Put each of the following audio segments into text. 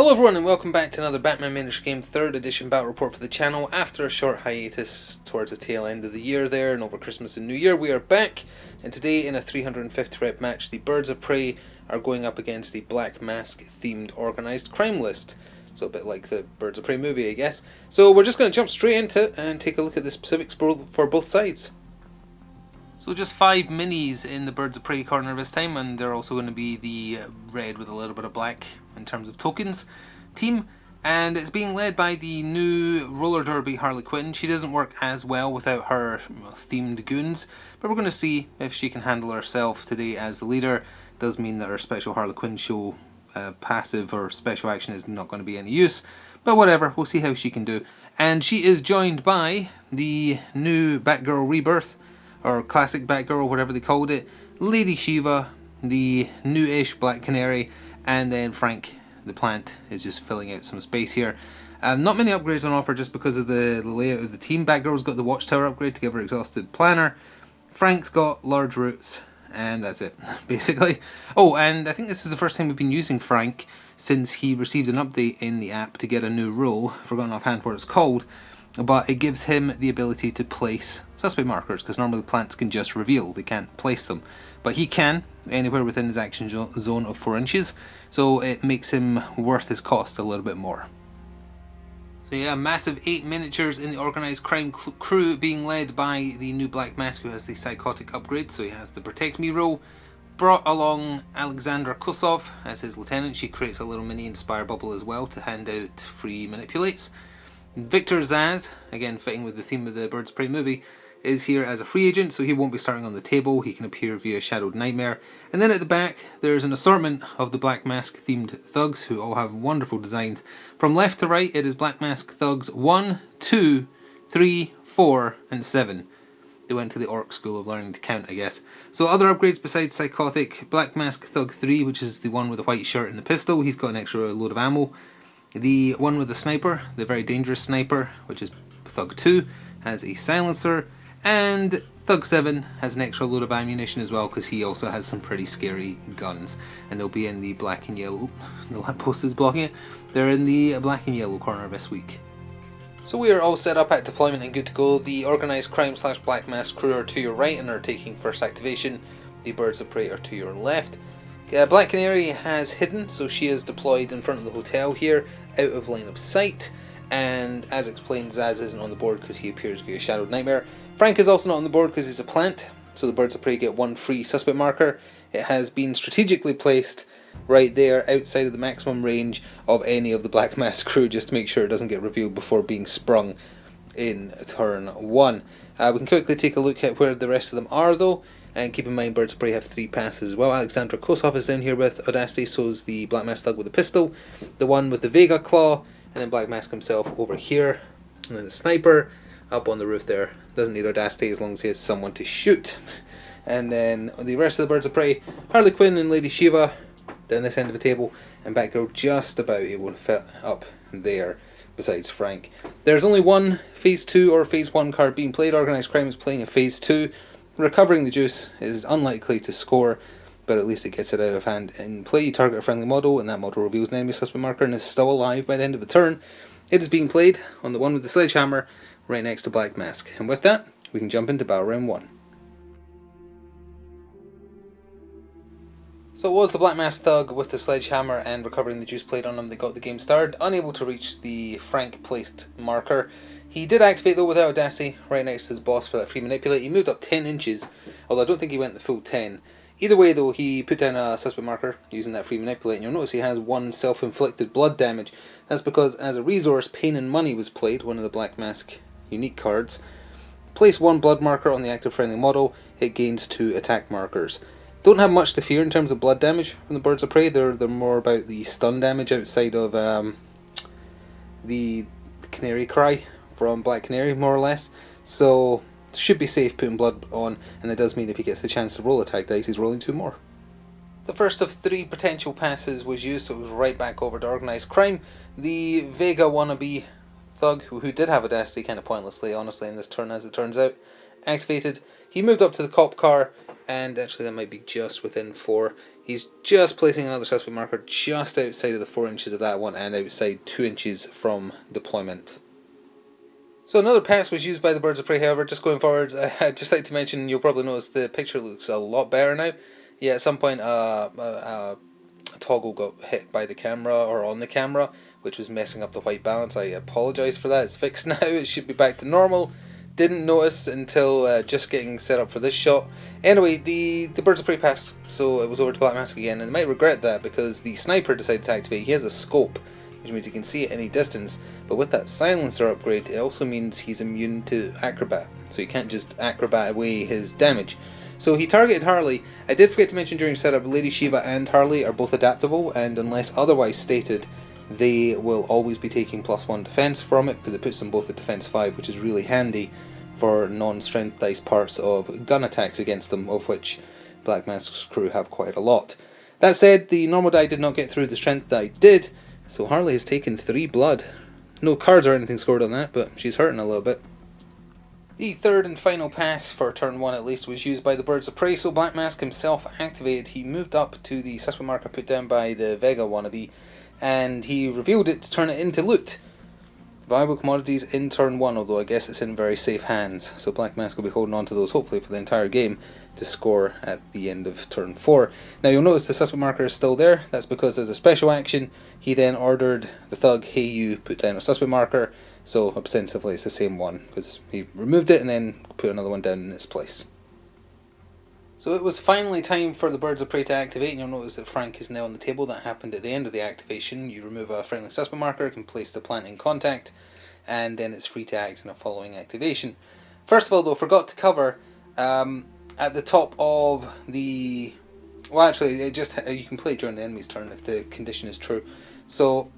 Hello everyone and welcome back to another Batman Miniature Game 3rd edition battle report for the channel. After a short hiatus towards the tail end of the year there and over Christmas and New Year, we are back, and today in a 350 rep match the Birds of Prey are going up against the Black Mask themed organised crime list. So a bit like the Birds of Prey movie, I guess. So we're just going to jump straight into it and take a look at the specifics for both sides. So just 5 minis in the Birds of Prey corner this time, and they're also going to be the red with a little bit of black in terms of tokens team, and it's being led by the new roller derby Harley Quinn. She doesn't work as well without her themed goons, but we're going to see if she can handle herself today as the leader. Does mean that her special Harley Quinn show passive or special action is not going to be any use, but whatever, we'll see how she can do. And she is joined by the new Batgirl Rebirth, or classic Batgirl, whatever they called it, Lady Shiva, the new-ish Black Canary, and then Frank the Plant is just filling out some space here. Not many upgrades on offer just because of the layout of the team. Batgirl's got the Watchtower upgrade to give her exhausted planner. Frank's got large roots, and that's it, basically. Oh, and I think this is the first time we've been using Frank since he received an update in the app to get a new rule. Forgotten offhand what it's called, but it gives him the ability to place suspect markers, because normally plants can just reveal, they can't place them. But he can, anywhere within his action zone of 4 inches, so it makes him worth his cost a little bit more. So yeah, massive 8 miniatures in the organised crime crew, being led by the new Black Mask, who has the psychotic upgrade, so he has the Protect Me role. Brought along Alexandra Kosov as his lieutenant. She creates a little mini Inspire bubble as well to hand out free manipulates. Victor Zsasz, again fitting with the theme of the Birds of Prey movie, is here as a free agent, so he won't be starting on the table. He can appear via Shadowed Nightmare. And then at the back, there's an assortment of the Black Mask themed thugs who all have wonderful designs. From left to right, it is Black Mask thugs 1, 2, 3, 4, and 7. They went to the Orc School of Learning to Count, I guess. So other upgrades besides Psychotic, Black Mask Thug 3, which is the one with the white shirt and the pistol. He's got an extra load of ammo. The one with the sniper, the very dangerous sniper, which is Thug 2, has a silencer. And Thug 7 has an extra load of ammunition as well, because he also has some pretty scary guns. And they'll be in the black and yellow. The lamppost is blocking it. They're in the black and yellow corner this week. So we are all set up at deployment and good to go. The organised crime / Black Mask crew are to your right and are taking first activation. The Birds of Prey are to your left. Black Canary has hidden, so she is deployed in front of the hotel here, out of line of sight. And as explained, Zsasz isn't on the board because he appears via Shadowed Nightmare. Frank is also not on the board because he's a plant, so the Birds of Prey get 1 free suspect marker. It has been strategically placed right there outside of the maximum range of any of the Black Mask crew, just to make sure it doesn't get revealed before being sprung in turn 1. We can quickly take a look at where the rest of them are though, and keep in mind Birds of Prey have 3 passes as well. Alexandra Kosov is down here with Audacity, so is the Black Mask thug with the pistol, the one with the Vega Claw, and then Black Mask himself over here, and then the sniper up on the roof there. Doesn't need Audacity as long as he has someone to shoot. And then the rest of the Birds of Prey, Harley Quinn and Lady Shiva down this end of the table, and Batgirl just about able to fit up there besides Frank. There's only one Phase 2 or Phase 1 card being played. Organised Crime is playing a Phase 2. Recovering the juice is unlikely to score, but at least it gets it out of hand. In play, you target a friendly model, and that model reveals an enemy suspect marker and is still alive by the end of the turn. It is being played on the one with the sledgehammer, right next to Black Mask. And with that, we can jump into Battle Round 1. So it was the Black Mask thug with the sledgehammer and recovering the juice played on him that got the game started. Unable to reach the Frank placed marker. He did activate though without Audacity, right next to his boss for that free manipulate. He moved up 10 inches, although I don't think he went the full 10. Either way though, he put down a suspect marker using that free manipulate, and you'll notice he has 1 self-inflicted blood damage. That's because as a resource, Pain and Money was played, one of the Black Mask unique cards. Place 1 blood marker on the active friendly model, it gains 2 attack markers. Don't have much to fear in terms of blood damage from the Birds of Prey. They're more about the stun damage outside of the Canary Cry from Black Canary, more or less. So should be safe putting blood on, and it does mean if he gets the chance to roll attack dice, he's rolling 2 more. The first of 3 potential passes was used, so it was right back over to Organised Crime. The Vega wannabe thug, who did have Audacity kind of pointlessly, honestly, in this turn as it turns out, activated. He moved up to the cop car, and actually that might be just within 4. He's just placing another suspect marker just outside of the 4 inches of that one and outside 2 inches from deployment. So another pass was used by the Birds of Prey, however, just going forwards. I'd just like to mention, you'll probably notice the picture looks a lot better now. Yeah, at some point a toggle got hit by the camera, or on the camera, which was messing up the white balance. I apologise for that. It's fixed now, it should be back to normal. Didn't notice until just getting set up for this shot. Anyway, the Birds of Prey passed, so it was over to Black Mask again, and I might regret that because the sniper decided to activate. He has a scope, which means he can see at any distance, but with that silencer upgrade it also means he's immune to acrobat, so you can't just acrobat away his damage. So he targeted Harley. I did forget to mention during setup, Lady Shiva and Harley are both adaptable, and unless otherwise stated, they will always be taking +1 defense from it, because it puts them both at defense 5, which is really handy for non-strength dice parts of gun attacks against them, of which Black Mask's crew have quite a lot. That said, the normal die did not get through, the strength die did, so Harley has taken 3 blood. No cards or anything scored on that, but she's hurting a little bit. The third and final pass, for turn 1 at least, was used by the Birds of Prey, so Black Mask himself activated. He moved up to the suspect marker put down by the Vega wannabe, and he revealed it to turn it into loot. Viable commodities in turn 1, although I guess it's in very safe hands, so Black Mask will be holding on to those hopefully for the entire game to score at the end of turn 4. Now you'll notice the suspect marker is still there. That's because as a special action he then ordered the thug, hey you, put down a suspect marker, so ostensibly it's the same one because he removed it and then put another one down in its place. So it was finally time for the Birds of Prey to activate, and you'll notice that Frank is now on the table. That happened at the end of the activation. You remove a friendly suspect marker, can place the plant in contact, and then it's free to act in a following activation. First of all though, forgot to cover, at the top of the... Well actually, you can play it during the enemy's turn if the condition is true. So,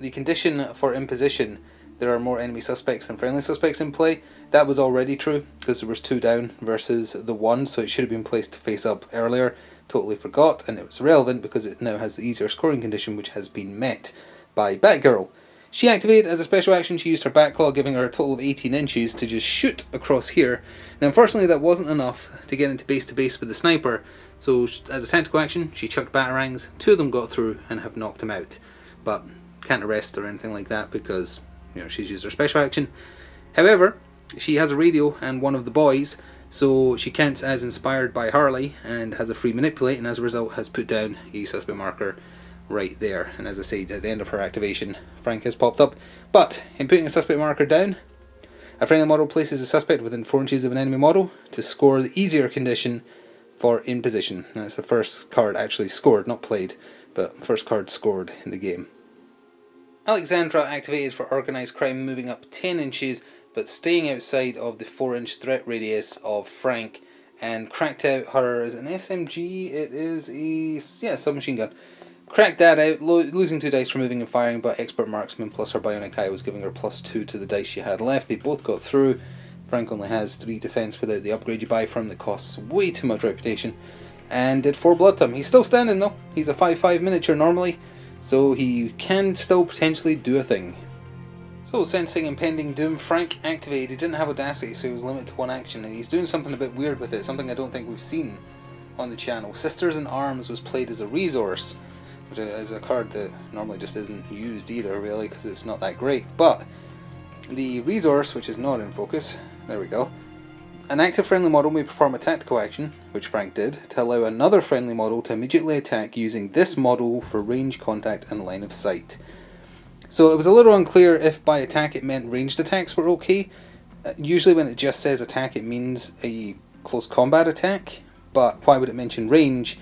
the condition for imposition, there are more enemy suspects than friendly suspects in play. That was already true, because there was 2 down versus the 1, so it should have been placed face up earlier. Totally forgot, and it was relevant because it now has the easier scoring condition, which has been met by Batgirl. She activated as a special action. She used her Batclaw, giving her a total of 18 inches to just shoot across here. Now unfortunately that wasn't enough to get into base to base with the sniper, so as a tactical action she chucked batarangs. 2 of them got through and have knocked him out, but can't arrest or anything like that because, you know, she's used her special action. However, she has a radio and one of the boys, so she counts as inspired by Harley and has a free manipulate, and as a result has put down a suspect marker right there. And as I said, at the end of her activation, Frank has popped up. But in putting a suspect marker down, a friendly model places a suspect within 4 inches of an enemy model to score the easier condition for in position. That's the first card actually scored, not played, but first card scored in the game. Alexandra activated for organised crime, moving up 10 inches but staying outside of the 4-inch threat radius of Frank, and cracked out her, is it an SMG? It is a submachine gun. Cracked that out, losing 2 dice for moving and firing, but expert marksman plus her bionic eye was giving her +2 to the dice she had left. They both got through. Frank only has 3 defense without the upgrade you buy from that costs way too much reputation, and did 4 blood to him. He's still standing though. He's a 5/5 miniature normally, so he can still potentially do a thing. So, sensing impending doom, Frank activated. He didn't have Audacity, so he was limited to 1 action, and he's doing something a bit weird with it, something I don't think we've seen on the channel. Sisters in Arms was played as a resource, which is a card that normally just isn't used either, really, because it's not that great. But the resource, which is not in focus, there we go. An active friendly model may perform a tactical action, which Frank did, to allow another friendly model to immediately attack using this model for range, contact, and line of sight. So it was a little unclear if by attack it meant ranged attacks were okay. Usually when it just says attack it means a close combat attack, but why would it mention range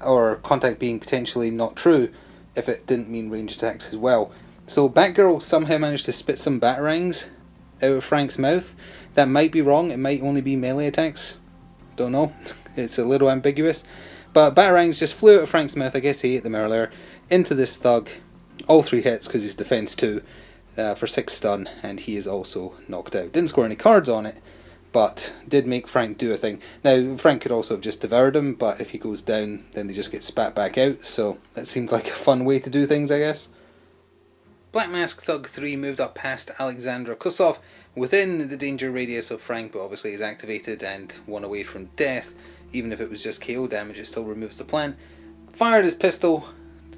or contact being potentially not true if it didn't mean ranged attacks as well? So Batgirl somehow managed to spit some batarangs out of Frank's mouth. That might be wrong, it might only be melee attacks. Don't know, it's a little ambiguous. But batarangs just flew out of Frank's mouth, I guess he ate them earlier, into this thug. All 3 hits because he's defense 2 for 6 stun, and he is also knocked out. Didn't score any cards on it, but did make Frank do a thing. Now Frank could also have just devoured him, but if he goes down then they just get spat back out, so that seemed like a fun way to do things, I guess. Black Mask Thug 3 moved up past Alexandra Kusov within the danger radius of Frank, but obviously is activated and 1 away from death. even if it was just KO damage, it still removes the plant. Fired his pistol,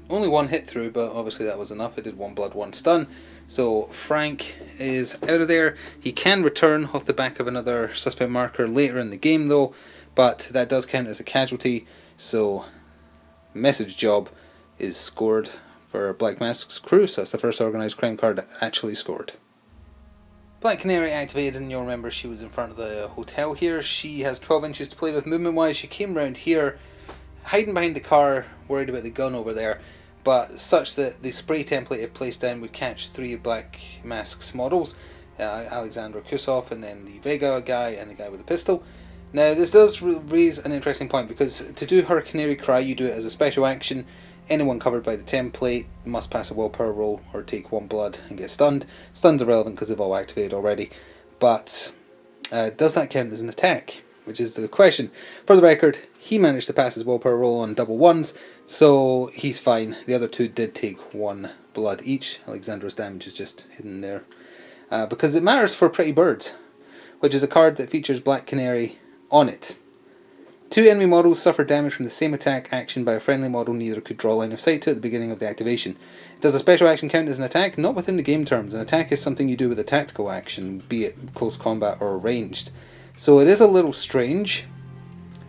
only one hit through, but obviously that was enough. It did 1 blood, 1 stun. So Frank is out of there. He can return off the back of another suspect marker later in the game though, but that does count as a casualty, so message job is scored for Black Mask's crew, so that's the first organised crime card actually scored. Black Canary activated, and you'll remember she was in front of the hotel here. She has 12 inches to play with movement wise. She came around here, hiding behind the car, worried about the gun over there, but such that the spray template if placed down would catch 3 of Black Mask's models, Alexander Kusov, and then the Vega guy and the guy with the pistol. Now this does raise an interesting point, because to do her Canary Cry you do it as a special action. Anyone covered by the template must pass a willpower roll or take 1 blood and get stunned. Stuns are relevant because they've all activated already, but does that count as an attack? Which is the question. For the record, he managed to pass his willpower roll on double ones, so he's fine. The other 2 did take 1 blood each. Alexandra's damage is just hidden there. Because it matters for Pretty Birds, which is a card that features Black Canary on it. 2 enemy models suffer damage from the same attack action by a friendly model neither could draw line of sight to at the beginning of the activation. Does a special action count as an attack? Not within the game terms. An attack is something you do with a tactical action, be it close combat or ranged. So it is a little strange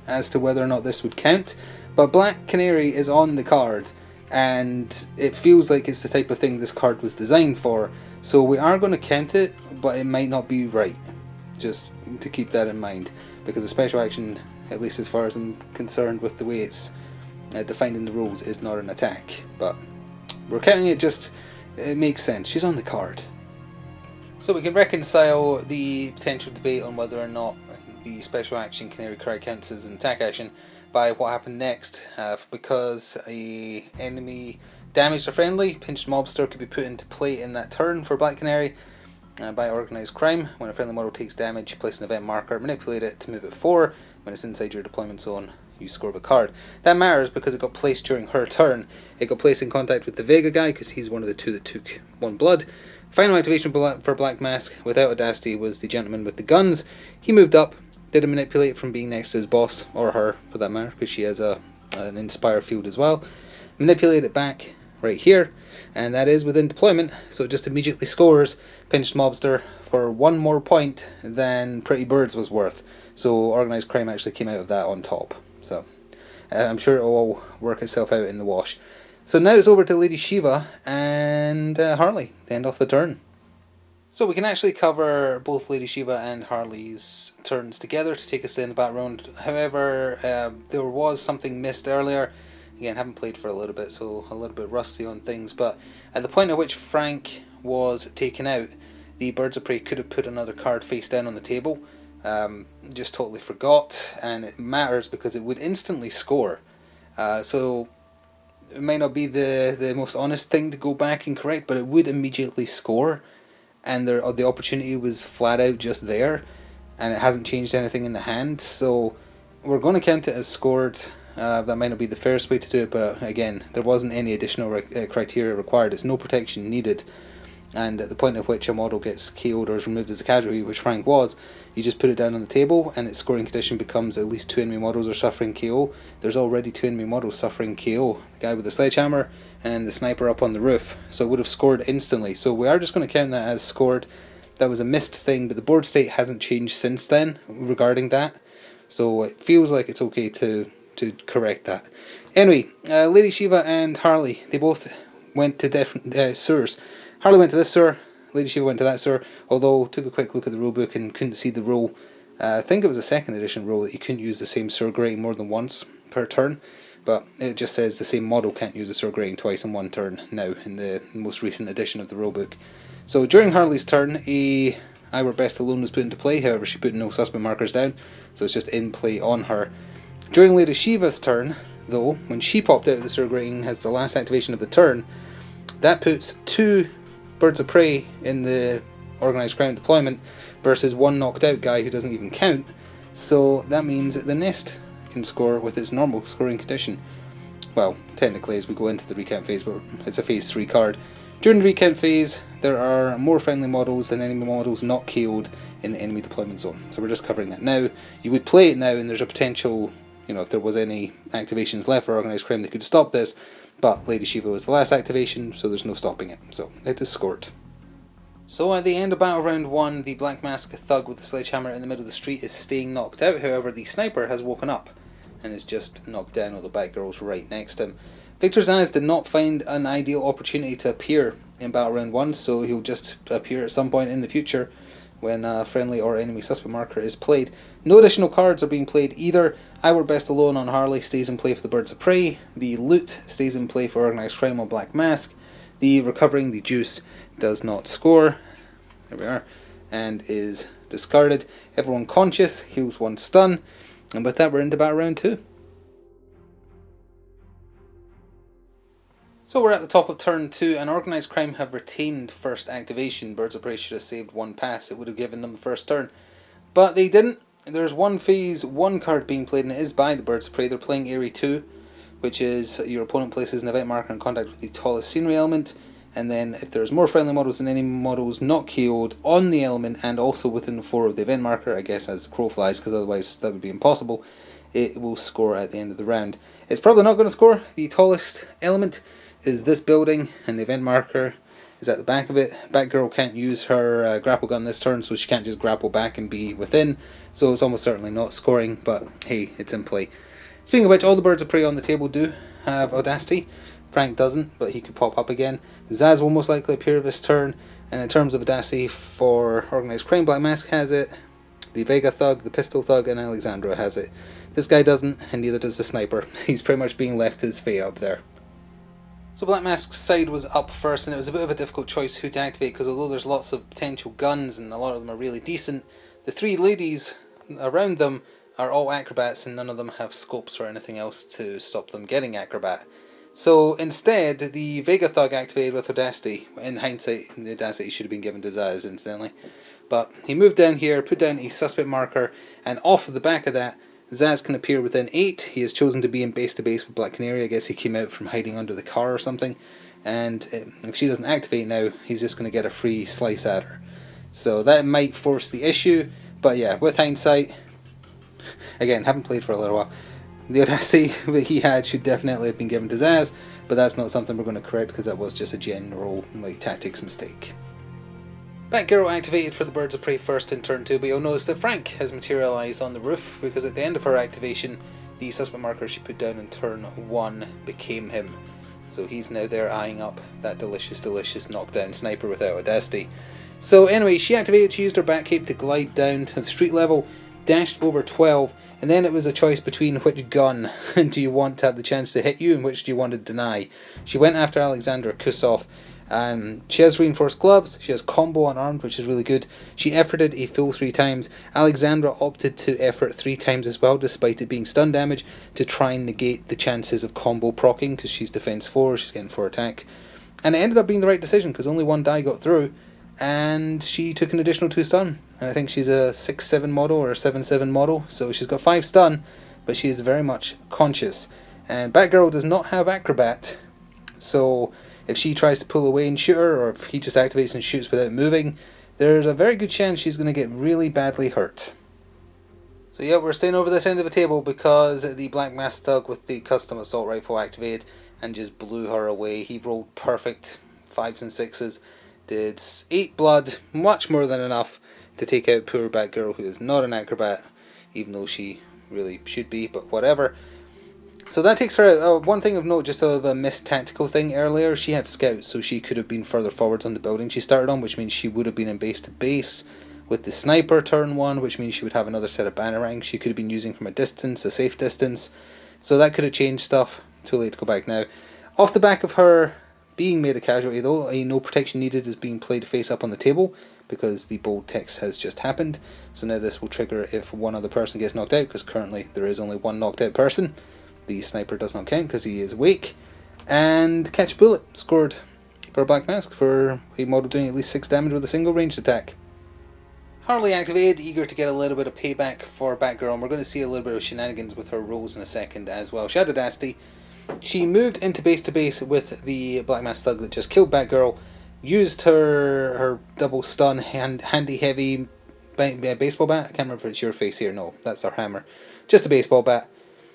as to whether or not this would count, but Black Canary is on the card, and it feels like it's the type of thing this card was designed for, so we are going to count it, but it might not be right. Just to keep that in mind, because a special action, at least as far as I'm concerned with the way it's defined in the rules, is not an attack. But we're counting it, just it makes sense. She's on the card. So we can reconcile the potential debate on whether or not the special action Canary Cry counts as an attack action by what happened next, because a enemy damaged a friendly, Pinched Mobster could be put into play in that turn for Black Canary by organised crime. When a friendly model takes damage, place an event marker, manipulate it to move it 4. When it's inside your deployment zone, you score the card. That matters because it got placed during her turn. It got placed in contact with the Vega guy because he's one of the 2 that took 1 blood. Final activation for Black Mask without Audacity was the gentleman with the guns. He moved up, did a manipulate from being next to his boss, or her for that matter, because she has an Inspire field as well. Manipulate it back right here, and that is within deployment, so it just immediately scores Pinched Mobster for 1 more point than Pretty Birds was worth. So organised crime actually came out of that on top. So I'm sure it'll all work itself out in the wash. So now it's over to Lady Shiva and Harley to end off the turn. So we can actually cover both Lady Shiva and Harley's turns together to take us in the back round. However, there was something missed earlier. Again, haven't played for a little bit, so a little bit rusty on things. But at the point at which Frank was taken out, the Birds of Prey could have put another card face down on the table. Just totally forgot, and it matters because it would instantly score. So it might not be the most honest thing to go back and correct, but it would immediately score, and the opportunity was flat out just there, and it hasn't changed anything in the hand, so we're going to count it as scored. That might not be the fairest way to do it, but again, there wasn't any additional criteria required. It's no protection needed, and at the point at which a model gets KO'd or is removed as a casualty, which Frank was, you just put it down on the table and its scoring condition becomes at least 2 enemy models are suffering KO. There's already 2 enemy models suffering KO. The guy with the sledgehammer and the sniper up on the roof. So it would have scored instantly. So we are just going to count that as scored. That was a missed thing, but the board state hasn't changed since then regarding that. So it feels like it's okay to correct that. Anyway, Lady Shiva and Harley, they both went to different sewers. Harley went to this sewer, Lady Shiva went to that sewer, although took a quick look at the rulebook and couldn't see the rule. I think it was a 2nd edition rule that you couldn't use the same sewer grating more than once per turn, but it just says the same model can't use the sewer grating twice in 1 turn now in the most recent edition of the rulebook. So during Harley's turn, a I Were Best Alone was put into play, however she put no suspect markers down, so it's just in play on her. During Lady Shiva's turn, though, when she popped out of the sewer grating as the last activation of the turn, that puts 2 Birds of Prey in the organised crime deployment versus 1 knocked out guy who doesn't even count, so that means that the nest can score with its normal scoring condition. Well, technically as we go into the recount phase, but it's a phase 3 card. During the recount phase, there are more friendly models than enemy models not KO'd in the enemy deployment zone, so we're just covering that now. You would play it now and there's a potential you know, if there was any activations left for Organised Crime, they could stop this. But Lady Shiva was the last activation, so there's no stopping it. So it is scored. So at the end of Battle Round 1, the Black Mask thug with the sledgehammer in the middle of the street is staying knocked out. However, the sniper has woken up and is just knocked down, although Batgirl's right next to him. Victor Zsasz did not find an ideal opportunity to appear in Battle Round 1, so he'll just appear at some point in the future when a friendly or enemy suspect marker is played. No additional cards are being played either. I Work Best Alone on Harley stays in play for the Birds of Prey. The Loot stays in play for Organised Crime on Black Mask. The Recovering the Juice does not score. There we are. And is discarded. Everyone Conscious heals 1 stun. And with that, we're into Battle Round 2. So we're at the top of turn 2, and Organised Crime have retained first activation. Birds of Prey should have saved 1 pass. It would have given them the first turn. But they didn't. There's 1 phase 1 card being played, and it is by the Birds of Prey. They're playing Area 2, which is your opponent places an event marker in contact with the tallest scenery element. And then if there's more friendly models than any models not KO'd on the element and also within 4 of the event marker, I guess as the crow flies, because otherwise that would be impossible, it will score at the end of the round. It's probably not going to score. The tallest element is this building, and the event marker is at the back of it. Batgirl can't use her grapple gun this turn, so she can't just grapple back and be within, so it's almost certainly not scoring, but hey, it's in play. Speaking of which, all the Birds of Prey on the table do have Audacity. Frank doesn't, but he could pop up again. Zsasz will most likely appear this turn, and in terms of Audacity for Organised Crime, Black Mask has it, the Vega Thug, the Pistol Thug, and Alexandra has it. This guy doesn't, and neither does the Sniper. He's pretty much being left his fate up there. So Black Mask's side was up first, and it was a bit of a difficult choice who to activate, because although there's lots of potential guns, and a lot of them are really decent, the 3 ladies around them are all acrobats, and none of them have scopes or anything else to stop them getting acrobat. So instead, the Vega Thug activated with Audacity. In hindsight, the Audacity should have been given to Zsasz, incidentally. But he moved down here, put down a suspect marker, and off of the back of that, Zsasz can appear within 8. He has chosen to be in base-to-base with Black Canary. I guess he came out from hiding under the car or something. And if she doesn't activate now, he's just going to get a free slice at her. So that might force the issue. But yeah, with hindsight, again, haven't played for a little while, the Audacity that he had should definitely have been given to Zsasz, but that's not something we're going to correct because that was just a general tactics mistake. Batgirl activated for the Birds of Prey first in turn 2, but you'll notice that Frank has materialised on the roof because at the end of her activation, the suspect marker she put down in turn 1 became him. So he's now there eyeing up that delicious knockdown sniper without Audacity. So anyway, she activated, she used her Batcape to glide down to the street level, dashed over 12, and then it was a choice between which gun do you want to have the chance to hit you and which do you want to deny. She went after Alexandra Kusov. She has reinforced gloves, she has combo unarmed, which is really good. She efforted a full 3 times. Alexandra opted to effort 3 times as well, despite it being stun damage, to try and negate the chances of combo proccing, because she's defense 4, she's getting 4 attack. And it ended up being the right decision, because only 1 die got through, and she took an additional 2 stun. And I think she's a 6-7 model or a 7-7 model, so she's got 5 stun, but she is very much conscious. And Batgirl does not have Acrobat, so if she tries to pull away and shoot her, or if he just activates and shoots without moving, there's a very good chance she's going to get really badly hurt. So yeah, we're staying over this end of the table because the Black Mask Thug with the custom assault rifle activated and just blew her away. He rolled perfect 5s and 6s, did 8 blood, much more than enough to take out poor Batgirl, who is not an acrobat, even though she really should be, but whatever. So that takes her out. One thing of note, just of a missed tactical thing earlier, she had scouts, so she could have been further forwards on the building she started on, which means she would have been in base to base with the sniper turn 1, which means she would have another set of banarangs she could have been using from a distance, a safe distance. So that could have changed stuff. Too late to go back now. Off the back of her being made a casualty though, a no protection needed is being played face up on the table, because the bold text has just happened. So now this will trigger if one other person gets knocked out, because currently there is only 1 knocked out person. The sniper does not count because he is awake. And Catch a Bullet scored for Black Mask for a model doing at least 6 damage with a single ranged attack. Harley activated, eager to get a little bit of payback for Batgirl, and we're going to see a little bit of shenanigans with her rolls in a second as well. She had Audacity. She moved into base to base with the Black Mask Thug that just killed Batgirl, used her double stun handy heavy baseball bat. I can't remember if it's your face here. No, that's our hammer. Just a baseball bat.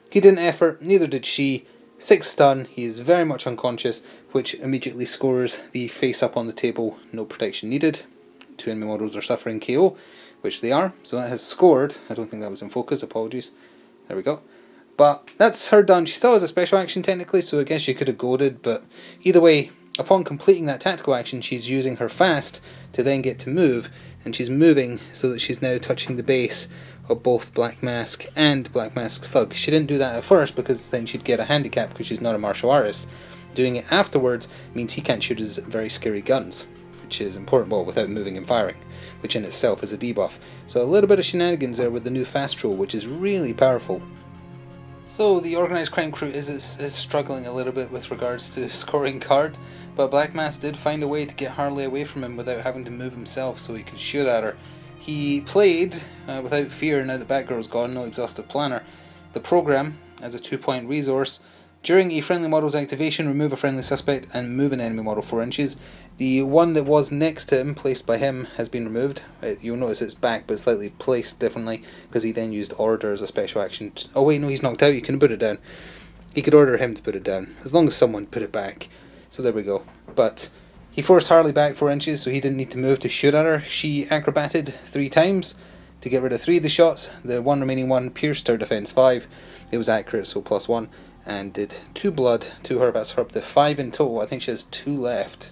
He didn't effort, neither did she. 6 stun, he is very much unconscious, which immediately scores the face up on the table, no protection needed. 2 enemy models are suffering KO, which they are, so that has scored. I don't think that was in focus, apologies. There we go. But that's her done. She still has a special action technically, so I guess she could have goaded, but either way, upon completing that tactical action, she's using her fast to then get to move, and she's moving so that she's now touching the base of both Black Mask and Black Mask's Thug. She didn't do that at first because then she'd get a handicap because she's not a martial artist. Doing it afterwards means he can't shoot his very scary guns, which is important, well, without moving and firing, which in itself is a debuff. So a little bit of shenanigans there with the new fast roll, which is really powerful. So the organised crime crew is struggling a little bit with regards to scoring cards, but Black Mask did find a way to get Harley away from him without having to move himself so he could shoot at her. He played, without fear now that Batgirl's gone, no exhaustive planner, the program as a 2-point resource. During a friendly model's activation, remove a friendly suspect and move an enemy model 4 inches. The one that was next to him, placed by him, has been removed. You'll notice it's back, but slightly placed differently, because he then used order as a special action. Oh wait, no, he's knocked out, you can put it down. He could order him to put it down, as long as someone put it back. So there we go. But he forced Harley back 4 inches, so he didn't need to move to shoot at her. She acrobated 3 times to get rid of 3 of the shots. The one remaining one pierced her defense 5. It was accurate, so +1. And did 2 blood to her. That's her up to 5 in total. I think she has 2 left.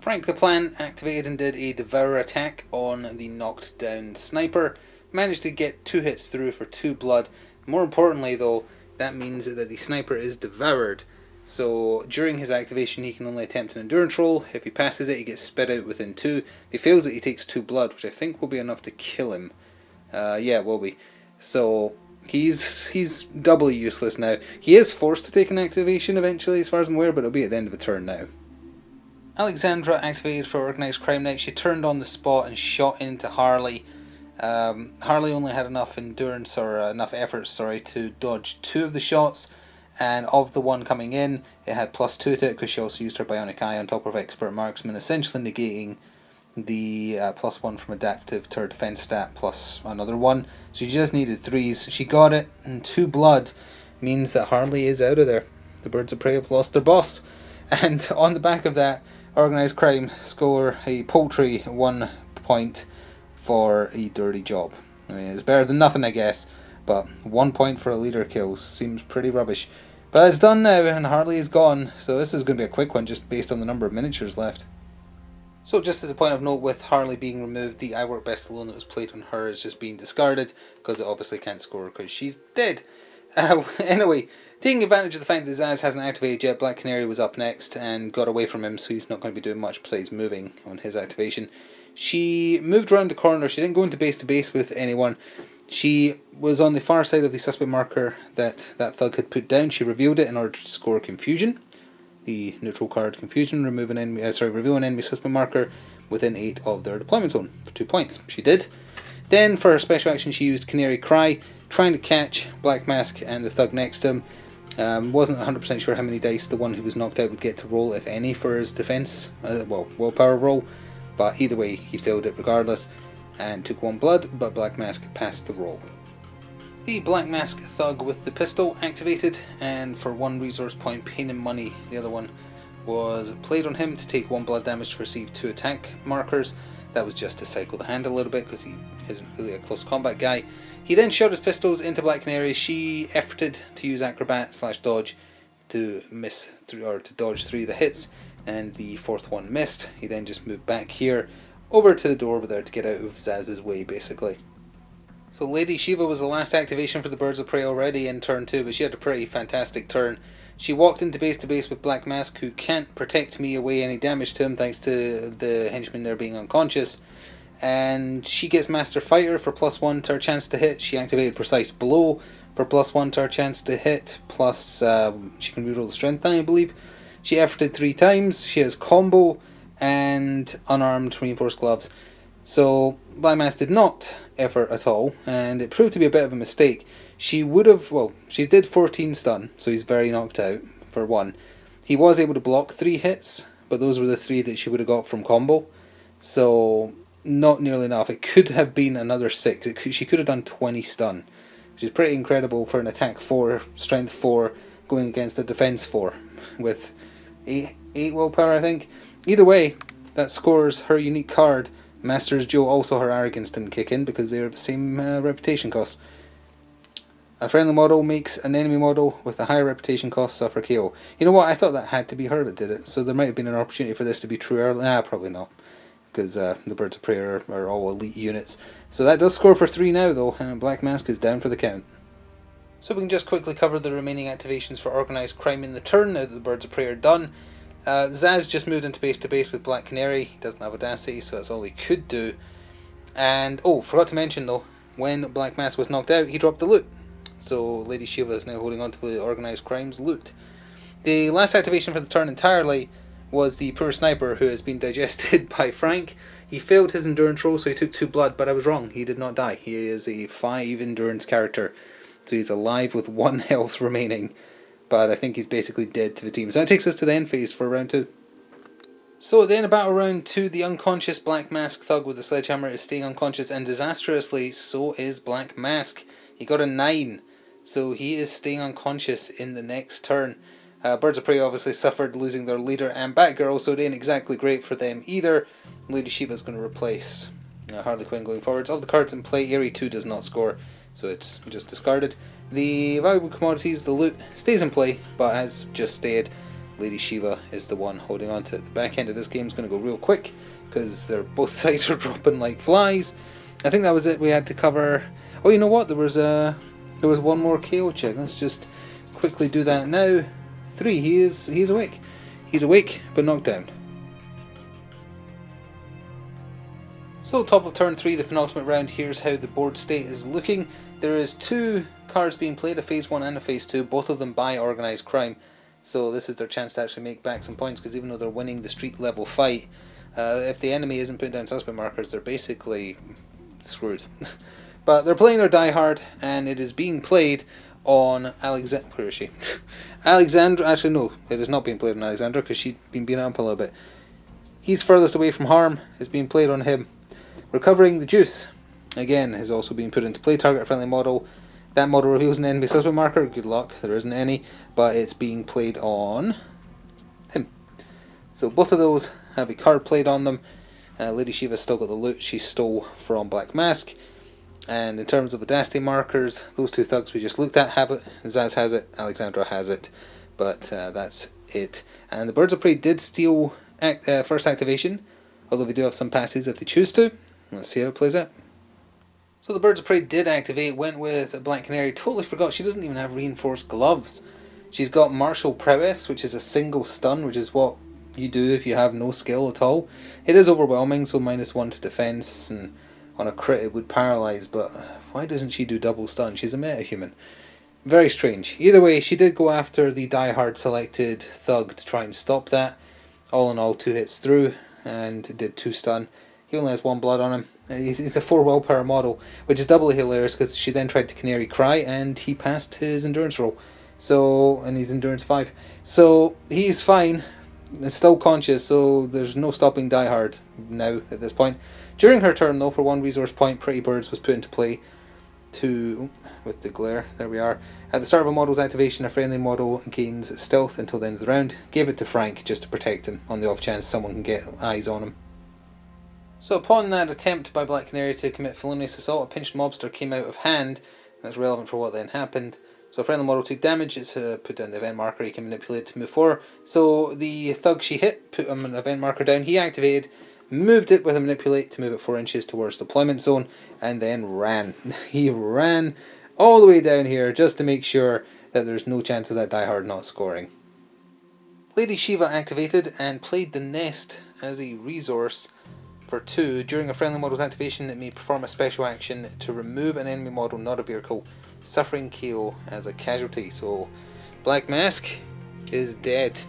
Frank the Plan activated and did a Devour attack on the knocked down sniper. Managed to get 2 hits through for 2 blood. More importantly though, that means that the sniper is devoured. So during his activation he can only attempt an endurance roll. If he passes it he gets spit out within 2. If he fails it he takes 2 blood, which I think will be enough to kill him. Yeah, it will be. So he's doubly useless now. He is forced to take an activation eventually as far as I'm aware, but it'll be at the end of the turn now. Alexandra activated for Organised Crime Night. She turned on the spot and shot into Harley. Harley only had enough endurance, or enough effort, to dodge 2 of the shots, and of the one coming in, it had +2 to it because she also used her Bionic Eye on top of Expert Marksman, essentially negating the +1 from Adaptive to her defense stat plus another 1. So she just needed 3s. She got it, and 2 blood means that Harley is out of there. The Birds of Prey have lost their boss. And on the back of that, Organised Crime score a paltry 1 point for a dirty job. I mean, it's better than nothing, I guess, but 1 point for a leader kill seems pretty rubbish. But it's done now, and Harley is gone, so this is going to be a quick one just based on the number of miniatures left. So just as a point of note, with Harley being removed, the I Work Best alone that was played on her is just being discarded, because it obviously can't score because she's dead. Anyway, taking advantage of the fact that Zaz hasn't activated yet, Black Canary was up next and got away from him, so he's not going to be doing much besides moving on his activation. She moved around the corner. She didn't go into base to base with anyone. She was on the far side of the suspect marker that thug had put down. She revealed it in order to score Confusion, the neutral card Confusion. Reveal an enemy suspect marker within 8 of their deployment zone for 2 points. She did. Then for her special action she used Canary Cry, trying to catch Black Mask and the thug next to him. Wasn't 100% sure how many dice the one who was knocked out would get to roll, if any, for his defense, willpower roll, but either way he failed it regardless and took 1 blood, but Black Mask passed the roll. The Black Mask thug with the pistol activated, and for 1 resource point, Pain and Money, the other one, was played on him to take 1 blood damage to receive 2 attack markers. That was just to cycle the hand a little bit because he isn't really a close combat guy. He then shot his pistols into Black Canary. She efforted to use Acrobat/Dodge to dodge 3 of the hits, and the 4th one missed. He then just moved back here over to the door over there to get out of Zaz's way, basically. So Lady Shiva was the last activation for the Birds of Prey already in turn 2, but she had a pretty fantastic turn. She walked into base to base with Black Mask, who can't protect me away any damage to him thanks to the henchman there being unconscious. And she gets Master Fighter for +1 to her chance to hit. She activated Precise Blow for +1 to her chance to hit, plus she can reroll the strength die, I believe. She efforted 3 times. She has Combo and Unarmed Reinforced Gloves. So Black Mask did not effort at all, and it proved to be a bit of a mistake. She would have, she did 14 stun, so he's very knocked out, for 1. He was able to block 3 hits, but those were the 3 that she would have got from Combo. So not nearly enough. It could have been another 6. She could have done 20 stun. which is pretty incredible for an attack 4, strength 4, going against a defense 4, with 8 willpower, I think. Either way, that scores her unique card. Masters Joe. Also her arrogance didn't kick in because they're the same reputation cost. A friendly model makes an enemy model with a higher reputation cost suffer KO. You know what, I thought that had to be her that did it, so there might have been an opportunity for this to be true early. Probably not, because the Birds of Prey are all elite units. So that does score for 3 now though, and Black Mask is down for the count. So we can just quickly cover the remaining activations for Organised Crime in the turn now that the Birds of Prey are done. Zaz just moved into base to base with Black Canary. He doesn't have Audacity, so that's all he could do. And, oh, forgot to mention though, when Black Mask was knocked out, he dropped the loot. So Lady Shiva is now holding on to the Organised Crime's loot. The last activation for the turn entirely was the Poor Sniper, who has been digested by Frank. He failed his endurance roll, so he took 2 blood, but I was wrong. He did not die. He is a 5 endurance character, so he's alive with 1 health remaining. But I think he's basically dead to the team. So that takes us to the end phase for round 2. So at the end of battle round 2, the unconscious Black Mask thug with the sledgehammer is staying unconscious, and disastrously so is Black Mask. He got a 9, so he is staying unconscious in the next turn. Birds of Prey obviously suffered losing their leader and Batgirl, so it ain't exactly great for them either. Lady Shiva's going to replace Harley Quinn going forwards. Of the cards in play, Area 2 does not score, so it's just discarded. The valuable commodities, the loot, stays in play, but as just stated, Lady Shiva is the one holding on to it. The back end of this game is going to go real quick, because both sides are dropping like flies. I think that was it we had to cover. Oh, you know what? There was one more KO check. Let's just quickly do that now. 3, he's awake. He's awake, but knocked down. So top of turn 3, the penultimate round, here's how the board state is looking. There is 2 cards being played, a phase 1 and a phase 2, both of them by Organised Crime. So this is their chance to actually make back some points, because even though they're winning the street level fight, if the enemy isn't putting down suspect markers, they're basically screwed. But they're playing their Die Hard, and it is being played on Alexandra. Where is she? Alexandra. Actually, no, it is not being played on Alexandra, because she's been beaten up a little bit. He's furthest away from harm. It's being played on him. Recovering the Juice, again, is also being put into play. Target a friendly model. That model reveals an enemy suspect marker. Good luck, there isn't any, but it's being played on him. So both of those have a card played on them. Lady Shiva's still got the loot she stole from Black Mask. And in terms of Audacity markers, those 2 thugs we just looked at have it. Zaz has it, Alexandra has it, but that's it. And the Birds of Prey did steal first activation, although they do have some passes if they choose to. Let's see how it plays out. So the Birds of Prey did activate, went with a Black Canary. Totally forgot she doesn't even have reinforced gloves. She's got Martial Prowess, which is a single stun, which is what you do if you have no skill at all. It is overwhelming, so -1 to defense, and on a crit it would paralyze, but why doesn't she do double stun? She's a metahuman. Very strange. Either way, she did go after the Die Hard selected thug to try and stop that. All in all, 2 hits through, and did 2 stun. He only has 1 blood on him. He's a 4 willpower model, which is doubly hilarious because she then tried to Canary Cry and he passed his endurance roll. So, and he's endurance 5. So he's fine. It's still conscious, so there's no stopping Die Hard now at this point. During her turn though, for 1 resource point, Pretty Birds was put into play with the glare. There we are. At the start of a model's activation, a friendly model gains stealth until the end of the round. Gave it to Frank just to protect him on the off chance someone can get eyes on him. So upon that attempt by Black Canary to commit felonious assault, a pinched mobster came out of hand. That's relevant for what then happened. So a friendly model took damage. It's put down the event marker. He can manipulate to move forward. So the thug she hit put him an event marker down. He activated, moved it with a manipulate to move it 4 inches towards deployment zone, and then ran. He ran all the way down here just to make sure that there's no chance of that Die Hard not scoring. Lady Shiva activated and played the Nest as a resource for 2. During a friendly model's activation, it may perform a special action to remove an enemy model, not a vehicle, suffering KO as a casualty. So Black Mask is dead.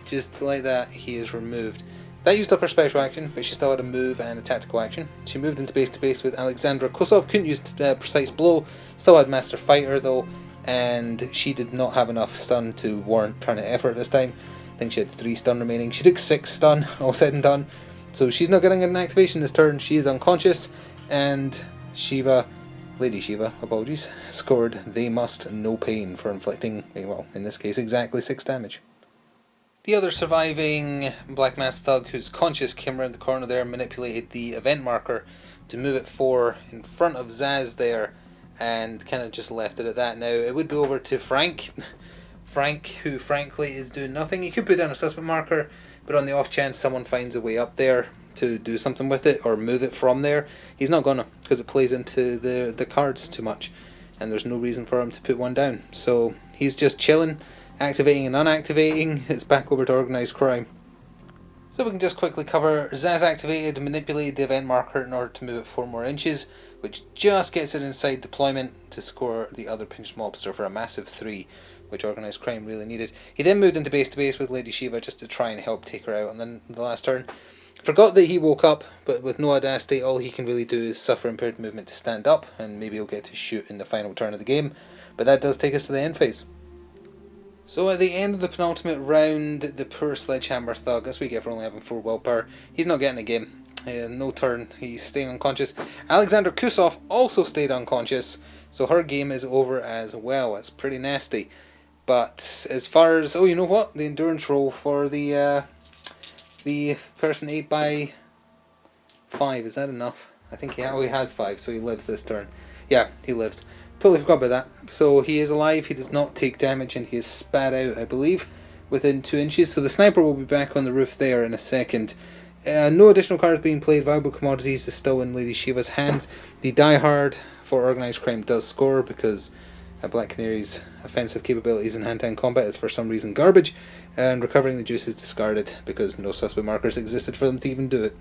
Just like that, he is removed. That used up her special action, but she still had a move and a tactical action. She moved into base to base with Alexandra Kosov, couldn't use Precise Blow, still had Master Fighter though, and she did not have enough stun to warrant trying to effort this time. I think she had 3 stun remaining. She took 6 stun, all said and done. So she's not getting an activation this turn. She is unconscious, and Shiva Lady Shiva, apologies, scored They Must No Pain for inflicting, well, in this case, exactly 6 damage. The other surviving Black Mask Thug who's conscious came around the corner there and manipulated the event marker to move it 4 in front of Zaz there, and kind of just left it at that. Now it would be over to Frank. Frank, who frankly is doing nothing. He could put down a suspect marker, but on the off chance someone finds a way up there to do something with it or move it from there, he's not gonna, because it plays into the cards too much and there's no reason for him to put one down. So he's just chilling, activating and unactivating. It's back over to organised crime. So we can just quickly cover, Zaz activated, manipulated the event marker in order to move it 4 more inches, which just gets it inside deployment to score the other pinched mobster for a massive 3, which organised crime really needed. He then moved into base to base with Lady Shiva just to try and help take her out on the last turn. Forgot that he woke up, but with no audacity, all he can really do is suffer impaired movement to stand up, and maybe he'll get to shoot in the final turn of the game. But that does take us to the end phase. So at the end of the penultimate round, the poor Sledgehammer Thug, that's what we get for only having 4 willpower, he's not getting a game. No turn, he's staying unconscious. Alexander Kusov also stayed unconscious, so her game is over as well. It's pretty nasty. But as far as, oh, you know what? The endurance roll for the person 8 by 5, is that enough? I think he has 5, so he lives this turn. Yeah, he lives. Totally forgot about that. So he is alive, he does not take damage, and he is spat out, I believe, within 2 inches. So the sniper will be back on the roof there in a second. No additional cards being played. Valuable commodities is still in Lady Shiva's hands. The Die Hard for organised crime does score because Black Canary's offensive capabilities in hand-to-hand combat is for some reason garbage, and recovering the juice is discarded because no suspect markers existed for them to even do it.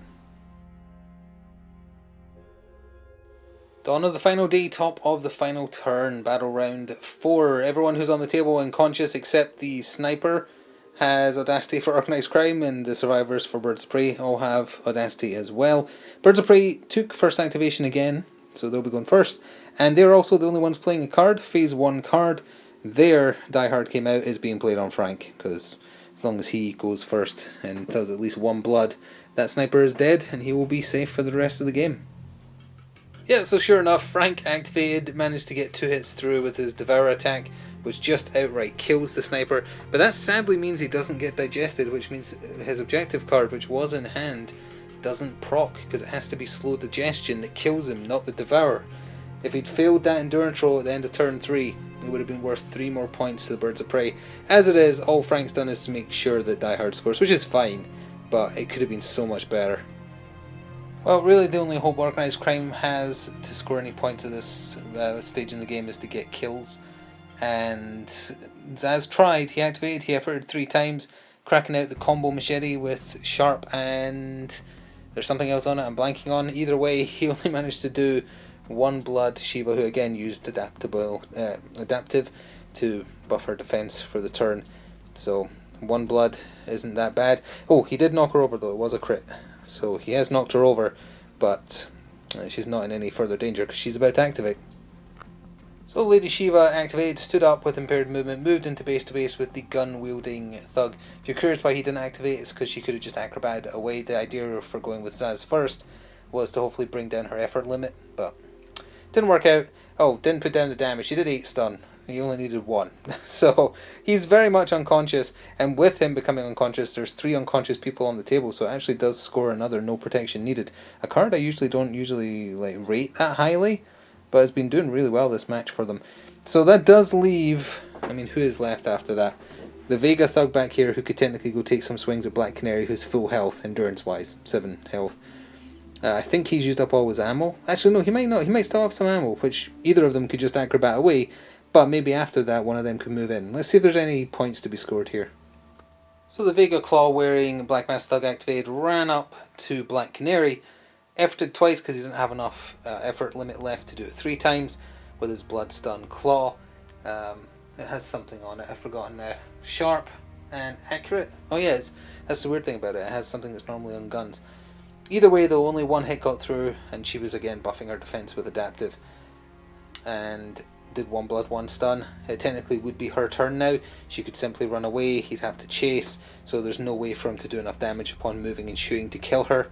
Dawn of the final day, top of the final turn, battle round 4. Everyone who's on the table unconscious except the sniper has audacity for organised crime, and the survivors for Birds of Prey all have audacity as well. Birds of Prey took first activation again, so they'll be going first, and they're also the only ones playing a card, phase 1 card. Their Die Hard came out is being played on Frank, because as long as he goes first and does at least 1 blood, that sniper is dead and he will be safe for the rest of the game. Yeah, so sure enough, Frank activated, managed to get 2 hits through with his Devour attack, which just outright kills the sniper, but that sadly means he doesn't get digested, which means his objective card, which was in hand, doesn't proc, because it has to be slow digestion that kills him, not the Devour. If he'd failed that endurance roll at the end of turn 3, it would have been worth 3 more points to the Birds of Prey. As it is, all Frank's done is to make sure that Die Hard scores, which is fine, but it could have been so much better. Well, really the only hope organised crime has to score any points at this stage in the game is to get kills. And Zaz tried, he activated, he efforted 3 times, cracking out the combo machete with Sharp and there's something else on it I'm blanking on. Either way, he only managed to do 1 blood. Shiva, who again used adaptive to buff her defense for the turn. So 1 blood isn't that bad. Oh, he did knock her over though, it was a crit. So he has knocked her over, but she's not in any further danger because she's about to activate. So Lady Shiva activated, stood up with impaired movement, moved into base to base with the gun-wielding Thug. If you're curious why he didn't activate, it's because she could have just acrobated away. The idea for going with Zaz first was to hopefully bring down her effort limit, but didn't work out. Oh, didn't put down the damage. She did 8 stun. He only needed 1. So he's very much unconscious, and with him becoming unconscious, there's 3 unconscious people on the table, so it actually does score another no protection needed. A card I don't usually rate that highly, but it's been doing really well this match for them. So that does leave, I mean, who is left after that? The Vega Thug back here, who could technically go take some swings at Black Canary, who's full health, endurance-wise, 7 health. I think he's used up all his ammo. Actually, no, he might not. He might still have some ammo, which either of them could just acrobat away, but maybe after that one of them could move in. Let's see if there's any points to be scored here. So the Vega Claw wearing Black Mask Thug activated ran up to Black Canary, efforted twice because he didn't have enough effort limit left to do it 3 times with his Blood Stun Claw. It has something on it, I've forgotten now. Sharp and accurate? Oh yeah, that's the weird thing about it, it has something that's normally on guns. Either way though, only 1 hit got through and she was again buffing her defense with adaptive. And did 1 blood, 1 stun. It technically would be her turn now. She could simply run away, he'd have to chase, so there's no way for him to do enough damage upon moving and shooting to kill her.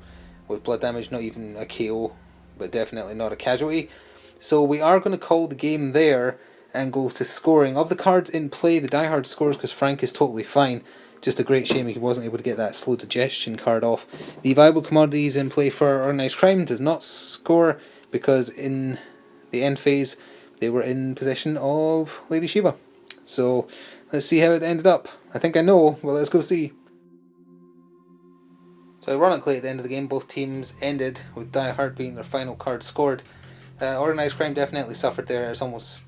With blood damage, not even a KO, but definitely not a casualty. So we are going to call the game there and go to scoring. Of the cards in play, the Die Hard scores because Frank is totally fine. Just a great shame he wasn't able to get that slow digestion card off. The viable commodities in play for Organised Crime does not score because in the end phase they were in possession of Lady Shiva. So let's see how it ended up. I think I know, well let's go see. So ironically at the end of the game both teams ended with Die Hard being their final card scored. Organised Crime definitely suffered there. It's almost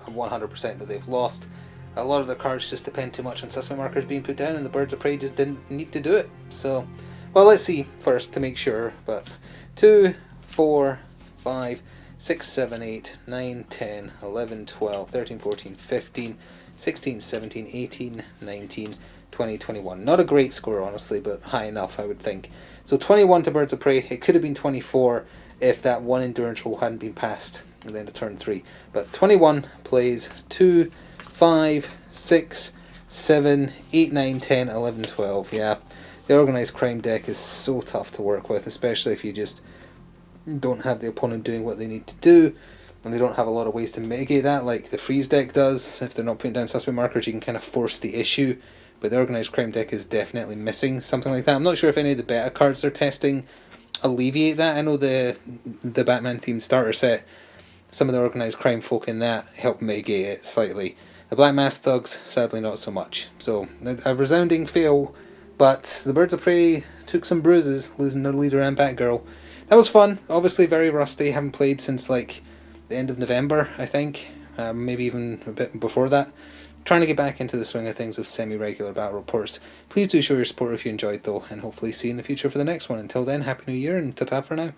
100% that they've lost. A lot of their cards just depend too much on suspect markers being put down, and the Birds of Prey just didn't need to do it. So, well, let's see first to make sure. But 2, 4, 5, 6, 7, 8, 9, 10, 11, 12, 13, 14, 15, 16, 17, 18, 19, 20, 21. Not a great score, honestly, but high enough, I would think. So 21 to Birds of Prey. It could have been 24 if that one endurance roll hadn't been passed at the end of turn 3. But 21 plays 2, 5, 6, 7, 8, 9, 10, 11, 12. Yeah, the Organised Crime deck is so tough to work with, especially if you just don't have the opponent doing what they need to do, and they don't have a lot of ways to mitigate that, like the Freeze deck does. If they're not putting down suspect markers, you can kind of force the issue, but the Organised Crime deck is definitely missing something like that. I'm not sure if any of the beta cards they're testing alleviate that. I know the Batman themed starter set, some of the Organised Crime folk in that help mitigate it slightly. The Black Mask Thugs, sadly not so much. So, a resounding fail, but the Birds of Prey took some bruises, losing their leader and Batgirl. That was fun, obviously very rusty, haven't played since like the end of November, I think, maybe even a bit before that. Trying to get back into the swing of things with semi-regular battle reports. Please do show your support if you enjoyed though, and hopefully see you in the future for the next one. Until then, Happy New Year and ta-ta for now.